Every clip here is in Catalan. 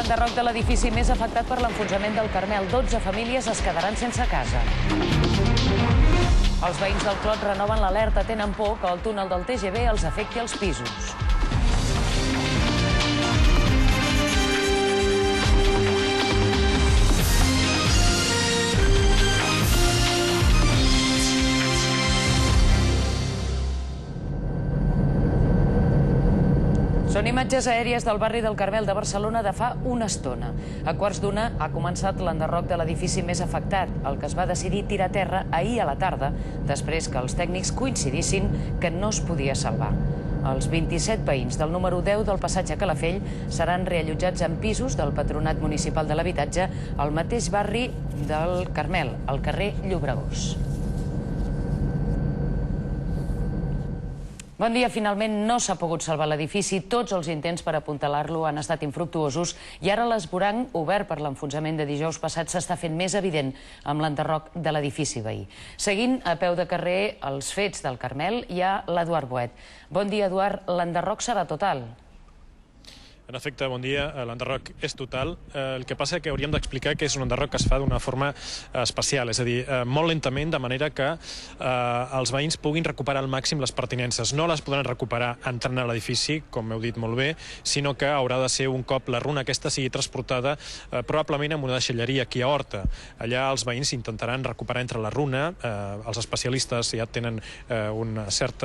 L'enderroc de l'edifici més afectat per l'enfonsament del Carmel. 12 famílies es quedaran sense casa. Els veïns del Clot renoven l'alerta. Tenen por que el túnel del TGV els afecti als pisos. Són imatges aèries del barri del Carmel de Barcelona de fa una estona. A quarts d'una ha començat l'enderroc de l'edifici més afectat, el que es va decidir tirar a terra ahir a la tarda, després que els tècnics coincidissin que no es podia salvar. Els 27 veïns del número 10 del passatge Calafell seran reallotjats en pisos del Patronat Municipal de l'Habitatge al mateix barri del Carmel, al carrer Llobregós. Bon dia. Finalment no s'ha pogut salvar l'edifici. Tots els intents per apuntalar-lo han estat infructuosos i ara l'esvoranc obert per l'enfonsament de dijous passat s'està fent més evident amb l'enderroc de l'edifici veí. Seguint a peu de carrer els fets del Carmel hi ha l'Eduard Boet. Bon dia, Eduard. L'enderroc serà total? En efecte, bon dia. L'enderroc és total. El que passa és que hauríem d'explicar que és un enderroc que es fa d'una forma especial, és a dir, molt lentament, de manera que els veïns puguin recuperar al màxim les pertinences. No les podran recuperar entrant a l'edifici, com heu dit molt bé, sinó que haurà de ser un cop la runa aquesta sigui transportada probablement amb una deixalleria aquí a Horta. Allà els veïns intentaran recuperar entre la runa. Els especialistes ja tenen un cert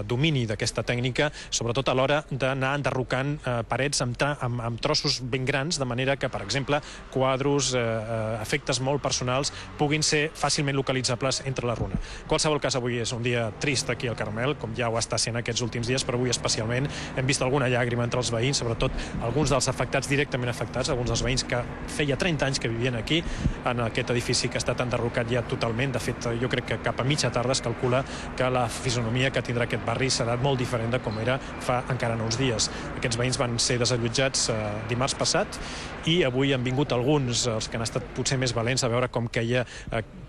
domini d'aquesta tècnica, sobretot a l'hora d'anar enderrocant parets amb trossos ben grans, de manera que, per exemple, quadros, efectes molt personals puguin ser fàcilment localitzables entre la runa. En qualsevol cas, avui és un dia trist aquí al Carmel, com ja ho està sent aquests últims dies, però avui especialment hem vist alguna llàgrima entre els veïns, sobretot alguns dels afectats, directament afectats, alguns dels veïns que feia 30 anys que vivien aquí, en aquest edifici que ha estat enderrocat ja totalment. De fet, jo crec que cap a mitja tarda es calcula que la fisonomia que tindrà aquest barri serà molt diferent de com era fa encara no uns dies. Aquests veïns van ser desallotjats dimarts passat i avui han vingut alguns, els que han estat potser més valents, a veure com queia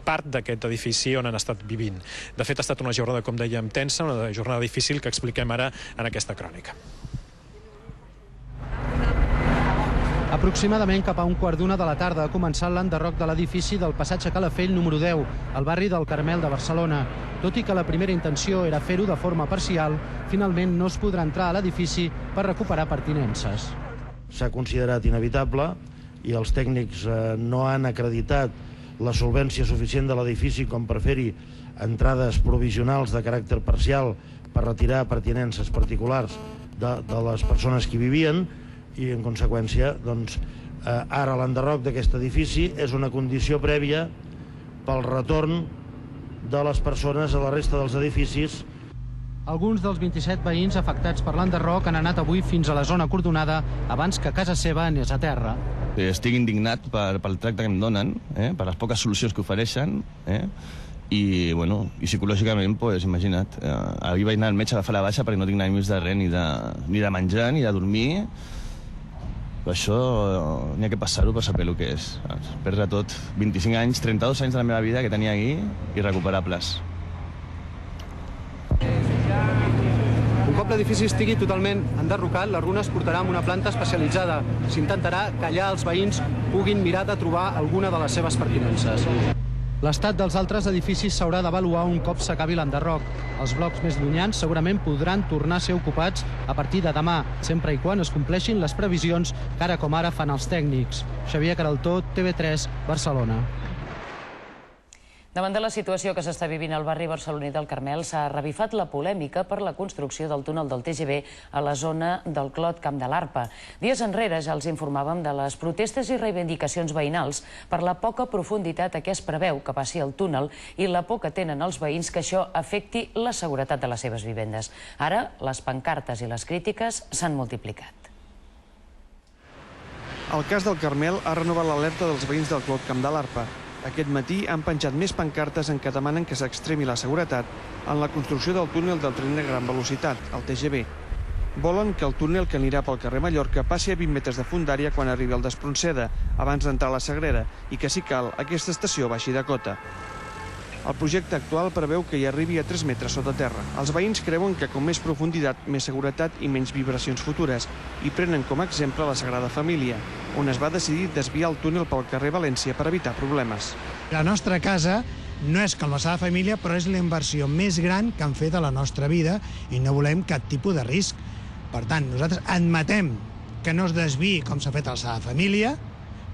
part d'aquest edifici on han estat vivint. De fet, ha estat una jornada, com dèiem, tensa, una jornada difícil que expliquem ara en aquesta crònica. Aproximadament cap a un quart d'una de la tarda ha començat l'enderroc de l'edifici del passatge Calafell número 10, al barri del Carmel de Barcelona. Tot i que la primera intenció era fer-ho de forma parcial, finalment no es podrà entrar a l'edifici per recuperar pertinences. S'ha considerat inevitable i els tècnics no han acreditat la solvència suficient de l'edifici com per fer-hi entrades provisionals de caràcter parcial per retirar pertinences particulars de les persones que hi vivien, i en conseqüència ara l'enderroc d'aquest edifici és una condició prèvia pel retorn de les persones a la resta dels edificis. Alguns dels 27 veïns afectats per l'enderroc han anat avui fins a la zona acordonada abans que casa seva anés a terra. Estic indignat pel tracte que em donen, per les poques solucions que ofereixen, i psicològicament, imagina't, ahir vaig anar al metge a agafar la baixa perquè no tinc ànims de res, ni de menjar, ni de dormir. Això n'hi ha que passar-ho per saber el que és. Perdre tot, 25 anys, 32 anys de la meva vida que tenia aquí, irrecuperables. Un cop l'edifici estigui totalment enderrocat, la runa es portarà amb una planta especialitzada. S'intentarà que allà els veïns puguin mirar de trobar alguna de les seves pertinences. L'estat dels altres edificis s'haurà d'avaluar un cop s'acabi l'enderroc. Els blocs més llunyans segurament podran tornar a ser ocupats a partir de demà, sempre i quan es compleixin les previsions que ara com ara fan els tècnics. Xavier Caraltó, TV3, Barcelona. Davant de la situació que s'està vivint al barri barceloní del Carmel, s'ha revifat la polèmica per la construcció del túnel del TGV a la zona del Clot Camp de l'Arpa. Dies enrere ja els informàvem de les protestes i reivindicacions veïnals per la poca profunditat a què es preveu que passi el túnel i la por que tenen els veïns que això afecti la seguretat de les seves vivendes. Ara, les pancartes i les crítiques s'han multiplicat. El cas del Carmel ha renovat l'alerta dels veïns del Clot Camp de l'Arpa. Aquest matí han penjat més pancartes en què demanen que s'extremi la seguretat en la construcció del túnel del tren de gran velocitat, el TGV. Volen que el túnel que anirà pel carrer Mallorca passi a 20 metres de fondària quan arribi al d'Espronceda, abans d'entrar a la Sagrera, i que, si cal, aquesta estació baixi de cota. El projecte actual preveu que hi arribi a 3 metres sota terra. Els veïns creuen que com més profunditat, més seguretat i menys vibracions futures, i prenen com a exemple la Sagrada Família, on es va decidir desviar el túnel pel carrer València per evitar problemes. La nostra casa no és com la Sagrada Família, però és la inversió més gran que han fet a la nostra vida i no volem cap tipus de risc. Per tant, nosaltres admetem que no es desviï com s'ha fet a la Sagrada Família,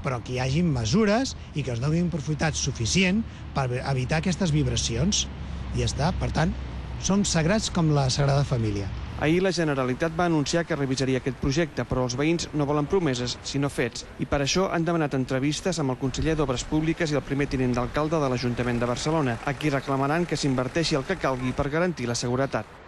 però que hi hagi mesures i que es donin profunditat suficient per evitar aquestes vibracions. I ja està. Per tant, som sagrats com la Sagrada Família. Ahir la Generalitat va anunciar que revisaria aquest projecte, però els veïns no volen promeses, sinó fets. I per això han demanat entrevistes amb el conseller d'Obres Públiques i el primer tinent d'alcalde de l'Ajuntament de Barcelona, a qui reclamaran que s'inverteixi el que calgui per garantir la seguretat.